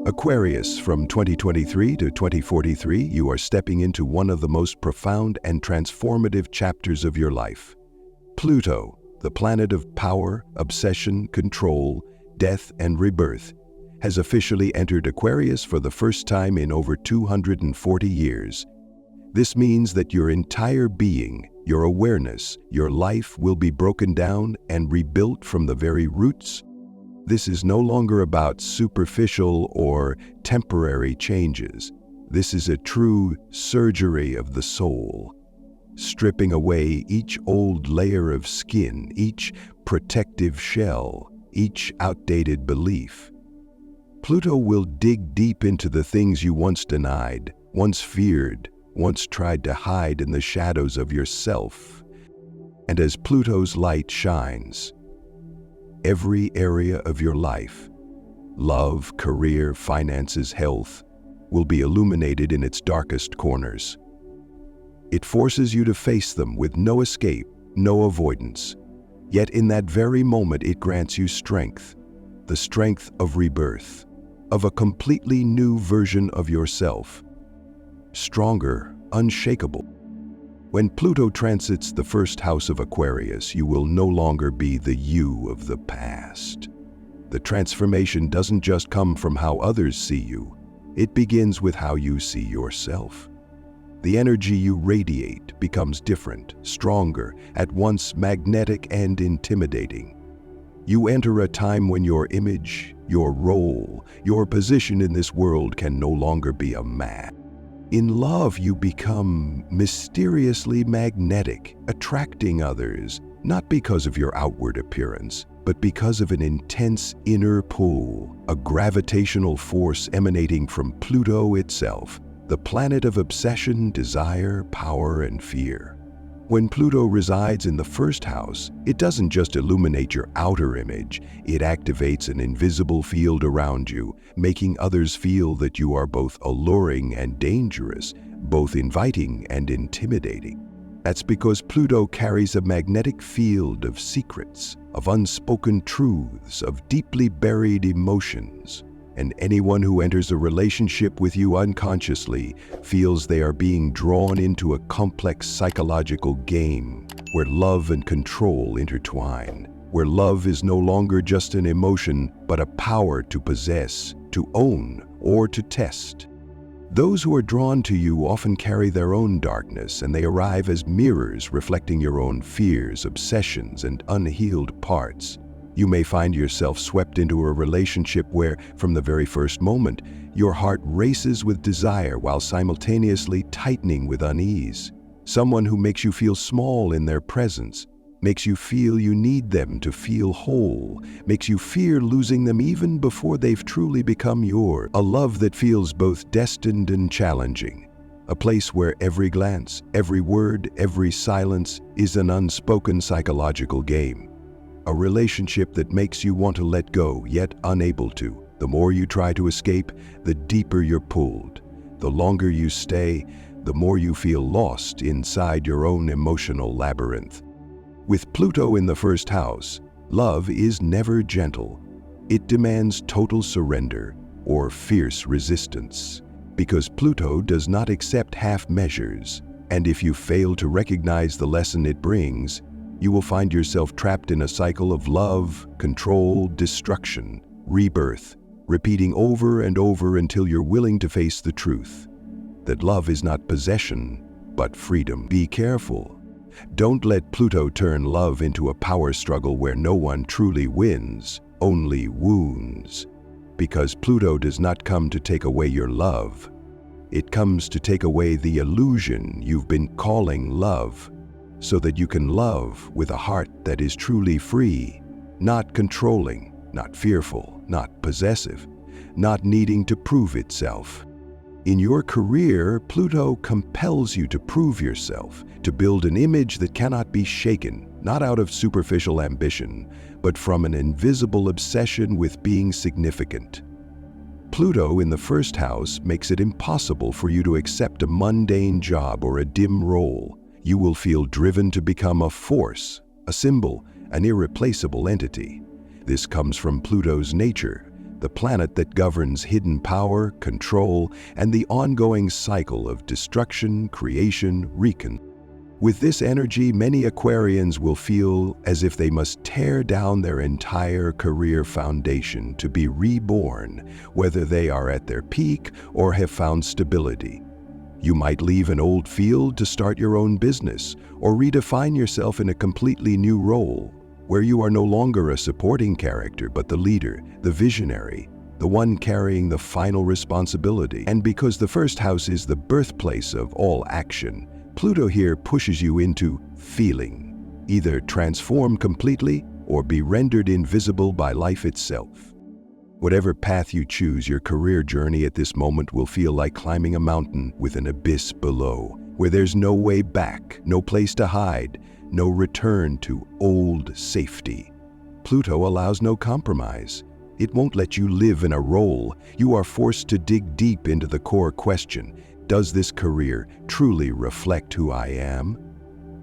Aquarius, from 2023 to 2043, you are stepping into one of the most profound and transformative chapters of your life. Pluto, the planet of power, obsession, control, death, and rebirth, has officially entered Aquarius for the first time in over 240 years. This means that your entire being, your awareness, your life will be broken down and rebuilt from the very roots. This is no longer about superficial or temporary changes. This is a true surgery of the soul, stripping away each old layer of skin, each protective shell, each outdated belief. Pluto will dig deep into the things you once denied, once feared, once tried to hide in the shadows of yourself. And as Pluto's light shines, every area of your life, love, career, finances, health, will be illuminated in its darkest corners. It forces you to face them with no escape, no avoidance. Yet in that very moment it grants you strength, the strength of rebirth, of a completely new version of yourself, stronger, unshakable. When Pluto transits the first house of Aquarius, you will no longer be the you of the past. The transformation doesn't just come from how others see you, it begins with how you see yourself. The energy you radiate becomes different, stronger, at once magnetic and intimidating. You enter a time when your image, your role, your position in this world can no longer be a mask. In love, you become mysteriously magnetic, attracting others, not because of your outward appearance, but because of an intense inner pull, a gravitational force emanating from Pluto itself, the planet of obsession, desire, power, and fear. When Pluto resides in the first house, it doesn't just illuminate your outer image, it activates an invisible field around you, making others feel that you are both alluring and dangerous, both inviting and intimidating. That's because Pluto carries a magnetic field of secrets, of unspoken truths, of deeply buried emotions. And anyone who enters a relationship with you unconsciously feels they are being drawn into a complex psychological game where love and control intertwine, where love is no longer just an emotion, but a power to possess, to own, or to test. Those who are drawn to you often carry their own darkness, and they arrive as mirrors reflecting your own fears, obsessions, and unhealed parts. You may find yourself swept into a relationship where, from the very first moment, your heart races with desire while simultaneously tightening with unease. Someone who makes you feel small in their presence, makes you feel you need them to feel whole, makes you fear losing them even before they've truly become yours. A love that feels both destined and challenging. A place where every glance, every word, every silence is an unspoken psychological game. A relationship that makes you want to let go, yet unable to. The more you try to escape, the deeper you're pulled. The longer you stay, the more you feel lost inside your own emotional labyrinth. With Pluto in the first house, love is never gentle. It demands total surrender or fierce resistance, because Pluto does not accept half measures. And if you fail to recognize the lesson it brings, you will find yourself trapped in a cycle of love, control, destruction, rebirth, repeating over and over until you're willing to face the truth that love is not possession, but freedom. Be careful. Don't let Pluto turn love into a power struggle where no one truly wins, only wounds. Because Pluto does not come to take away your love. It comes to take away the illusion you've been calling love, so that you can love with a heart that is truly free, not controlling, not fearful, not possessive, not needing to prove itself. In your career, Pluto compels you to prove yourself, to build an image that cannot be shaken, not out of superficial ambition, but from an invisible obsession with being significant. Pluto in the first house makes it impossible for you to accept a mundane job or a dim role. You will feel driven to become a force, a symbol, an irreplaceable entity. This comes from Pluto's nature, the planet that governs hidden power, control, and the ongoing cycle of destruction, creation, With this energy, many Aquarians will feel as if they must tear down their entire career foundation to be reborn, whether they are at their peak or have found stability. You might leave an old field to start your own business, or redefine yourself in a completely new role, where you are no longer a supporting character but the leader, the visionary, the one carrying the final responsibility. And because the first house is the birthplace of all action, Pluto here pushes you into feeling, either transform completely or be rendered invisible by life itself. Whatever path you choose, your career journey at this moment will feel like climbing a mountain with an abyss below, where there's no way back, no place to hide, no return to old safety. Pluto allows no compromise. It won't let you live in a role. You are forced to dig deep into the core question: does this career truly reflect who I am?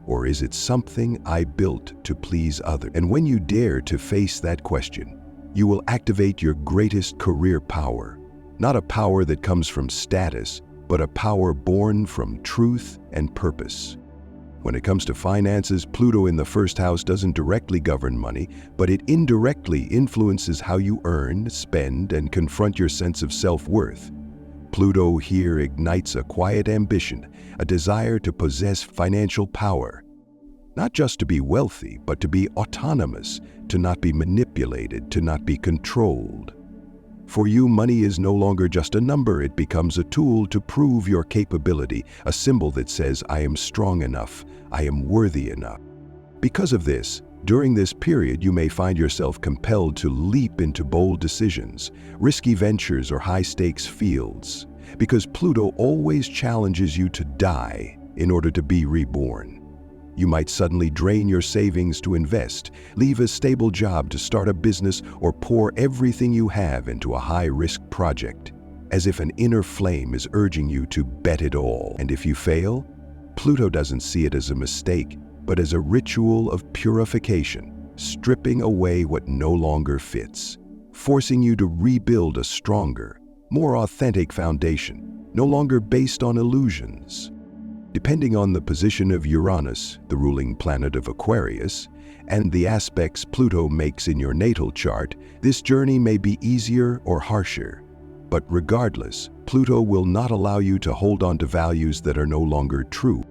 Or is it something I built to please others? And when you dare to face that question, you will activate your greatest career power. Not a power that comes from status, but a power born from truth and purpose. When it comes to finances, Pluto in the first house doesn't directly govern money, but it indirectly influences how you earn, spend, and confront your sense of self-worth. Pluto here ignites a quiet ambition, a desire to possess financial power. Not just to be wealthy, but to be autonomous, to not be manipulated, to not be controlled. For you, money is no longer just a number, it becomes a tool to prove your capability, a symbol that says, I am strong enough, I am worthy enough. Because of this, during this period you may find yourself compelled to leap into bold decisions, risky ventures or high-stakes fields, because Pluto always challenges you to die in order to be reborn. You might suddenly drain your savings to invest, leave a stable job to start a business, or pour everything you have into a high-risk project, as if an inner flame is urging you to bet it all. And if you fail, Pluto doesn't see it as a mistake, but as a ritual of purification, stripping away what no longer fits, forcing you to rebuild a stronger, more authentic foundation, no longer based on illusions. Depending on the position of Uranus, the ruling planet of Aquarius, and the aspects Pluto makes in your natal chart, this journey may be easier or harsher. But regardless, Pluto will not allow you to hold on to values that are no longer true.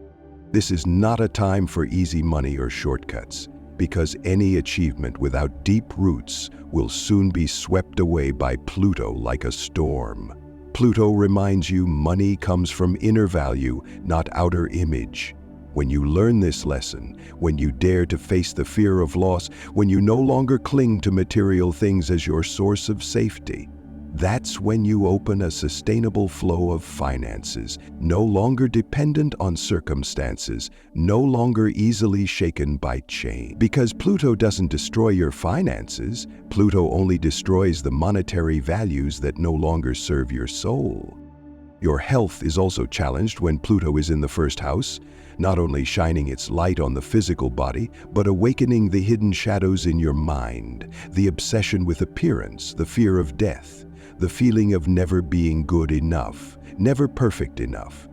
This is not a time for easy money or shortcuts, because any achievement without deep roots will soon be swept away by Pluto like a storm. Pluto reminds you money comes from inner value, not outer image. When you learn this lesson, when you dare to face the fear of loss, when you no longer cling to material things as your source of safety, that's when you open a sustainable flow of finances, no longer dependent on circumstances, no longer easily shaken by change. Because Pluto doesn't destroy your finances, Pluto only destroys the monetary values that no longer serve your soul. Your health is also challenged when Pluto is in the first house, not only shining its light on the physical body, but awakening the hidden shadows in your mind, the obsession with appearance, the fear of death, the feeling of never being good enough, never perfect enough.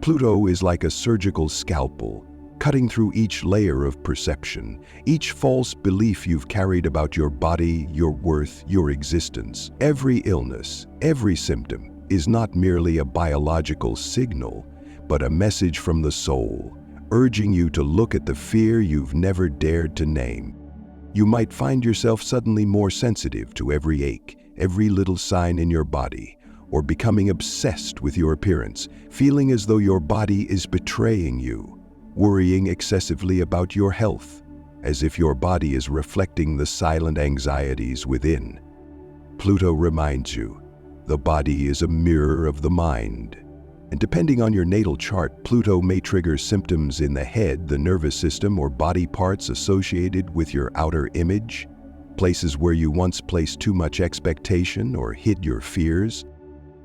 Pluto is like a surgical scalpel, cutting through each layer of perception, each false belief you've carried about your body, your worth, your existence. Every illness, every symptom is not merely a biological signal, but a message from the soul, urging you to look at the fear you've never dared to name. You might find yourself suddenly more sensitive to every ache, every little sign in your body, or becoming obsessed with your appearance, feeling as though your body is betraying you, worrying excessively about your health, as if your body is reflecting the silent anxieties within. Pluto reminds you, the body is a mirror of the mind. And depending on your natal chart, Pluto may trigger symptoms in the head, the nervous system, or body parts associated with your outer image, places where you once placed too much expectation or hid your fears.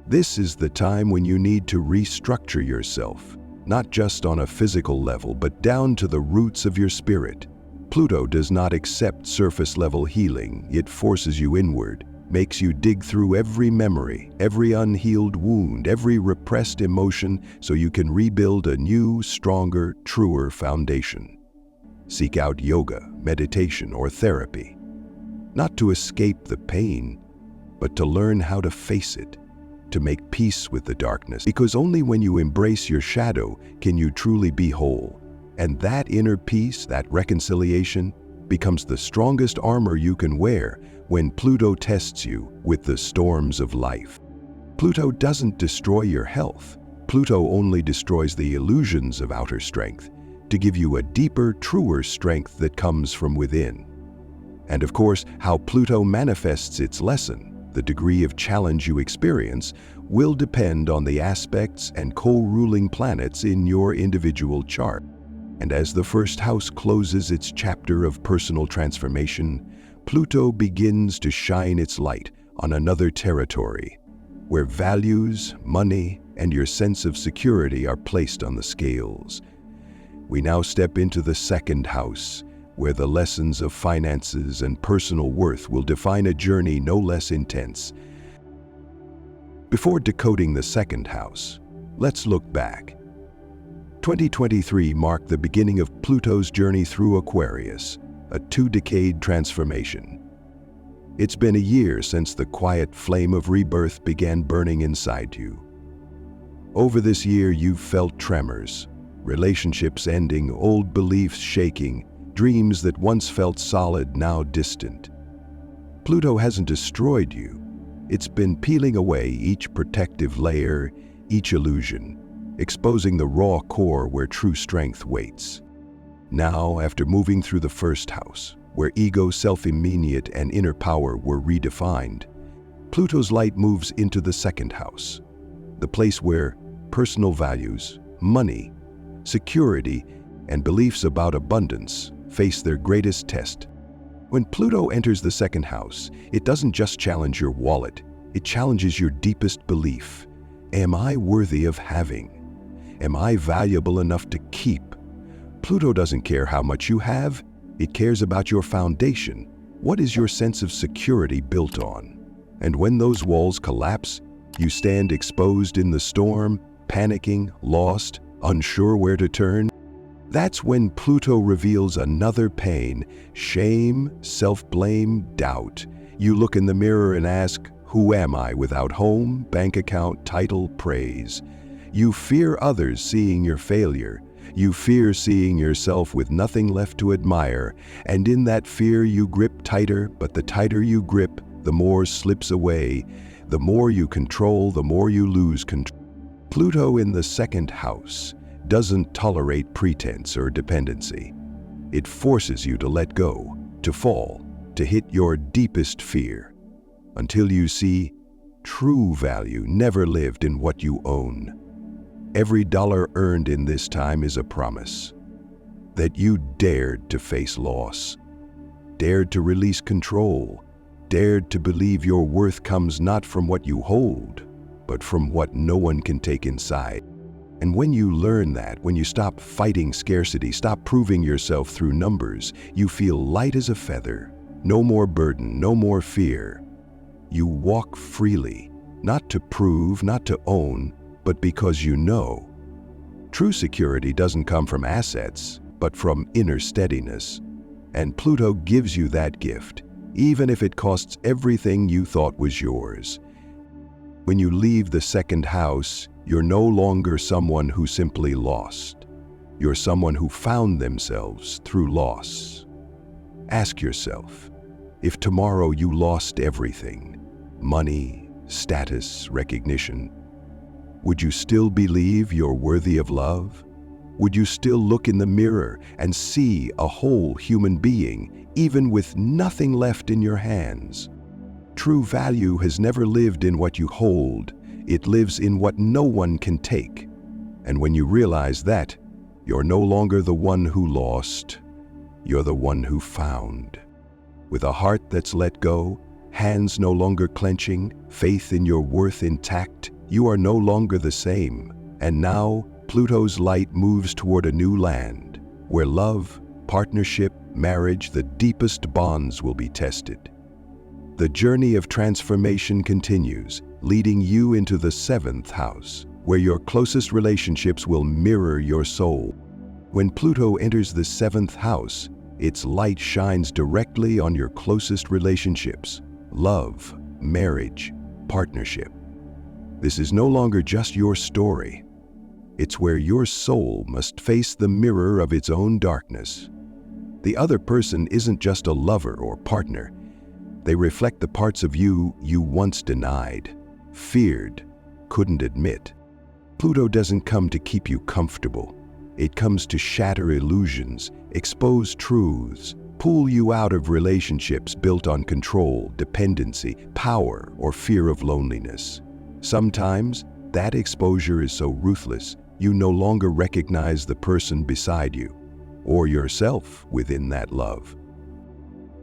This is the time when you need to restructure yourself, not just on a physical level, but down to the roots of your spirit. Pluto does not accept surface-level healing, it forces you inward, makes you dig through every memory, every unhealed wound, every repressed emotion so you can rebuild a new, stronger, truer foundation. Seek out yoga, meditation, or therapy, not to escape the pain, but to learn how to face it, to make peace with the darkness. Because only when you embrace your shadow can you truly be whole. And that inner peace, that reconciliation, becomes the strongest armor you can wear when Pluto tests you with the storms of life. Pluto doesn't destroy your health. Pluto only destroys the illusions of outer strength to give you a deeper, truer strength that comes from within. And of course, how Pluto manifests its lesson, the degree of challenge you experience, will depend on the aspects and co-ruling planets in your individual chart. And as the first house closes its chapter of personal transformation, Pluto begins to shine its light on another territory, where values, money, and your sense of security are placed on the scales. We now step into the second house, where the lessons of finances and personal worth will define a journey no less intense. Before decoding the second house, let's look back. 2023 marked the beginning of Pluto's journey through Aquarius, a 2-decade transformation. It's been a year since the quiet flame of rebirth began burning inside you. Over this year, you've felt tremors, relationships ending, old beliefs shaking, dreams that once felt solid now distant. Pluto hasn't destroyed you. It's been peeling away each protective layer, each illusion, exposing the raw core where true strength waits. Now, after moving through the first house, where ego, self-immuniate, and inner power were redefined, Pluto's light moves into the second house, the place where personal values, money, security, and beliefs about abundance face their greatest test. When Pluto enters the second house, it doesn't just challenge your wallet, it challenges your deepest belief. Am I worthy of having? Am I valuable enough to keep? Pluto doesn't care how much you have, it cares about your foundation. What is your sense of security built on? And when those walls collapse, you stand exposed in the storm, panicking, lost, unsure where to turn. That's when Pluto reveals another pain: shame, self-blame, doubt. You look in the mirror and ask, who am I without home, bank account, title, praise? You fear others seeing your failure. You fear seeing yourself with nothing left to admire. And in that fear you grip tighter, but the tighter you grip, the more slips away. The more you control, the more you lose control. Pluto in the second house doesn't tolerate pretense or dependency. It forces you to let go, to fall, to hit your deepest fear, until you see true value never lived in what you own. Every dollar earned in this time is a promise that you dared to face loss, dared to release control, dared to believe your worth comes not from what you hold, but from what no one can take inside. And when you learn that, when you stop fighting scarcity, stop proving yourself through numbers, you feel light as a feather. No more burden, no more fear. You walk freely, not to prove, not to own, but because you know. True security doesn't come from assets, but from inner steadiness. And Pluto gives you that gift, even if it costs everything you thought was yours. When you leave the second house, you're no longer someone who simply lost. You're someone who found themselves through loss. Ask yourself, if tomorrow you lost everything, money, status, recognition, would you still believe you're worthy of love? Would you still look in the mirror and see a whole human being, even with nothing left in your hands? True value has never lived in what you hold. It lives in what no one can take. And when you realize that, you're no longer the one who lost. You're the one who found. With a heart that's let go, hands no longer clenching, faith in your worth intact, you are no longer the same. And now, Pluto's light moves toward a new land, where love, partnership, marriage, the deepest bonds will be tested. The journey of transformation continues, leading you into the 7th house, where your closest relationships will mirror your soul. When Pluto enters the 7th house, its light shines directly on your closest relationships: love, marriage, partnership. This is no longer just your story. It's where your soul must face the mirror of its own darkness. The other person isn't just a lover or partner. They reflect the parts of you once denied, feared, couldn't admit. Pluto doesn't come to keep you comfortable. It comes to shatter illusions, expose truths, pull you out of relationships built on control, dependency, power, or fear of loneliness. Sometimes, that exposure is so ruthless, you no longer recognize the person beside you, or yourself within that love.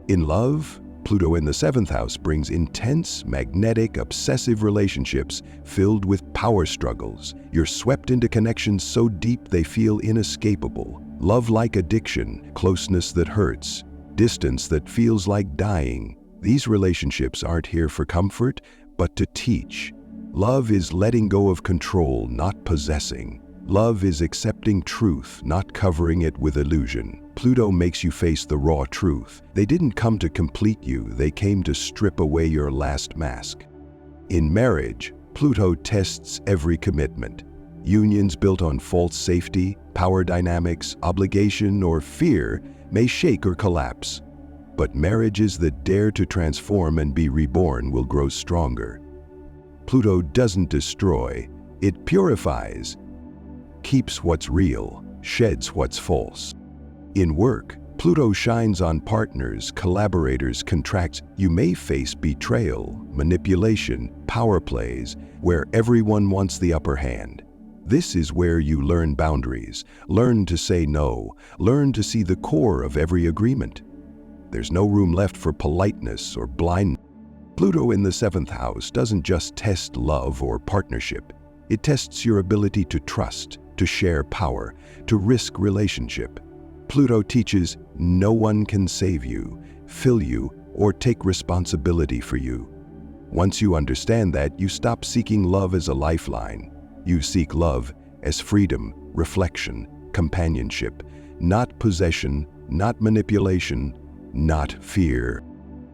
In love, Pluto in the 7th house brings intense, magnetic, obsessive relationships filled with power struggles. You're swept into connections so deep they feel inescapable. Love like addiction, closeness that hurts, distance that feels like dying. These relationships aren't here for comfort, but to teach. Love is letting go of control, not possessing. Love is accepting truth, not covering it with illusion. Pluto makes you face the raw truth. They didn't come to complete you, they came to strip away your last mask. In marriage, Pluto tests every commitment. Unions built on false safety, power dynamics, obligation, or fear may shake or collapse. But marriages that dare to transform and be reborn will grow stronger. Pluto doesn't destroy, it purifies, keeps what's real, sheds what's false. In work, Pluto shines on partners, collaborators, contracts. You may face betrayal, manipulation, power plays, where everyone wants the upper hand. This is where you learn boundaries, learn to say no, learn to see the core of every agreement. There's no room left for politeness or blindness. Pluto in the 7th house doesn't just test love or partnership. It tests your ability to trust, to share power, to risk relationship. Pluto teaches no one can save you, fill you, or take responsibility for you. Once you understand that, you stop seeking love as a lifeline. You seek love as freedom, reflection, companionship, not possession, not manipulation, not fear.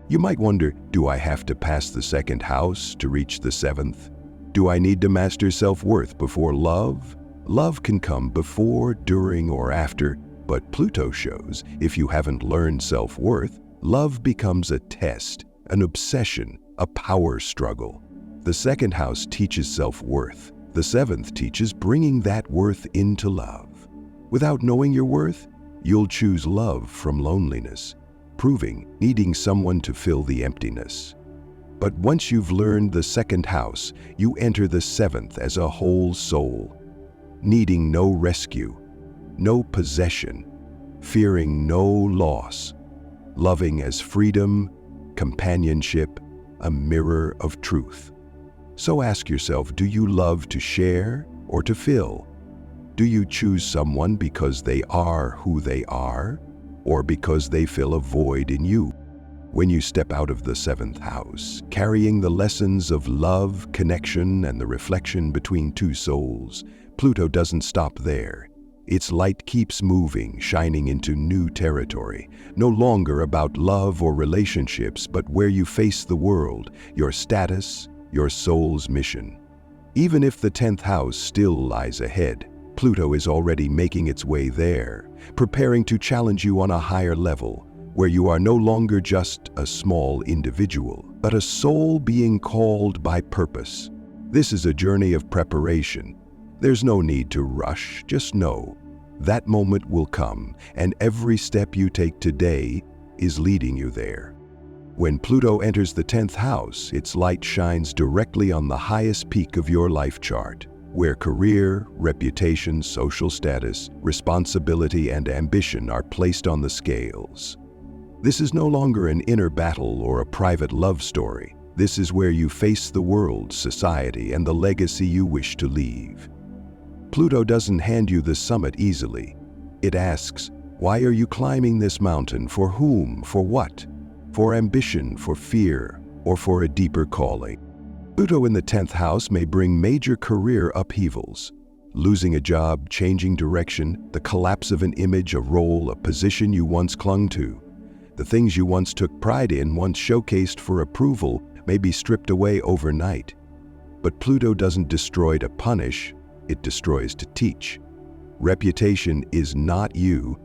You might wonder, do I have to pass the 2nd house to reach the 7th? Do I need to master self-worth before love? Love can come before, during, or after, but Pluto shows if you haven't learned self-worth, love becomes a test, an obsession, a power struggle. The 2nd house teaches self-worth. The 7th teaches bringing that worth into love. Without knowing your worth, you'll choose love from loneliness, proving needing someone to fill the emptiness. But once you've learned the 2nd house, you enter the 7th as a whole soul, needing no rescue, no possession, fearing no loss, loving as freedom, companionship, a mirror of truth. So ask yourself, do you love to share or to fill? Do you choose someone because they are who they are, or because they fill a void in you? When you step out of the 7th house, carrying the lessons of love, connection, and the reflection between two souls, Pluto doesn't stop there. Its light keeps moving, shining into new territory, no longer about love or relationships, but where you face the world, your status, your soul's mission. Even if the 10th house still lies ahead, Pluto is already making its way there, preparing to challenge you on a higher level, where you are no longer just a small individual, but a soul being called by purpose. This is a journey of preparation. There's no need to rush, just know that moment will come, and every step you take today is leading you there. When Pluto enters the 10th house, its light shines directly on the highest peak of your life chart, where career, reputation, social status, responsibility, and ambition are placed on the scales. This is no longer an inner battle or a private love story. This is where you face the world, society, and the legacy you wish to leave. Pluto doesn't hand you the summit easily. It asks, why are you climbing this mountain? For whom? For what? For ambition, for fear, or for a deeper calling. Pluto in the 10th house may bring major career upheavals. Losing a job, changing direction, the collapse of an image, a role, a position you once clung to. The things you once took pride in, once showcased for approval, may be stripped away overnight. But Pluto doesn't destroy to punish, it destroys to teach. Reputation is not you.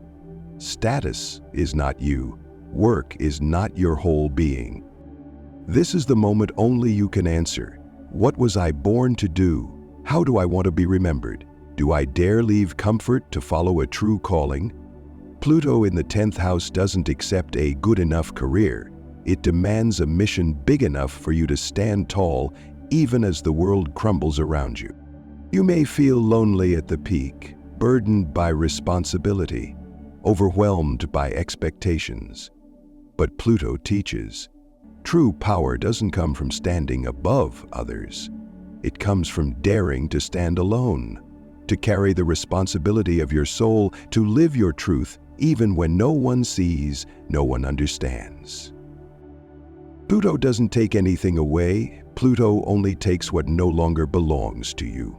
Status is not you. Work is not your whole being. This is the moment only you can answer. What was I born to do? How do I want to be remembered? Do I dare leave comfort to follow a true calling? Pluto in the 10th house doesn't accept a good enough career. It demands a mission big enough for you to stand tall even as the world crumbles around you. You may feel lonely at the peak, burdened by responsibility, overwhelmed by expectations. But Pluto teaches, true power doesn't come from standing above others. It comes from daring to stand alone, to carry the responsibility of your soul, to live your truth even when no one sees, no one understands. Pluto doesn't take anything away. Pluto only takes what no longer belongs to you.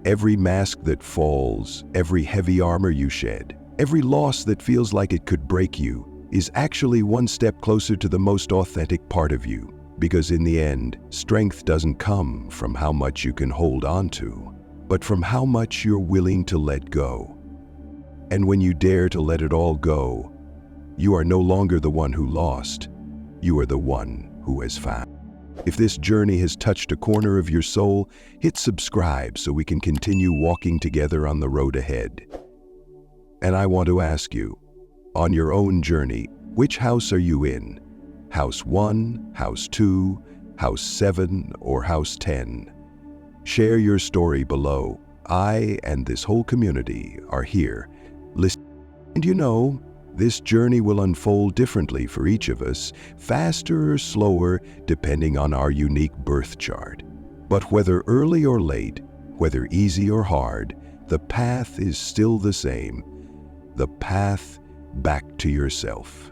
Every mask that falls, every heavy armor you shed, every loss that feels like it could break you, is actually one step closer to the most authentic part of you. Because in the end, strength doesn't come from how much you can hold on to, but from how much you're willing to let go. And when you dare to let it all go, you are no longer the one who lost, you are the one who has found. If this journey has touched a corner of your soul, hit subscribe so we can continue walking together on the road ahead. And I want to ask you, on your own journey, which house are you in? House 1, House 2, House 7, or House 10? Share your story below. I and this whole community are here. Listen. And you know, this journey will unfold differently for each of us, faster or slower, depending on our unique birth chart. But whether early or late, whether easy or hard, the path is still the same. The path back to yourself.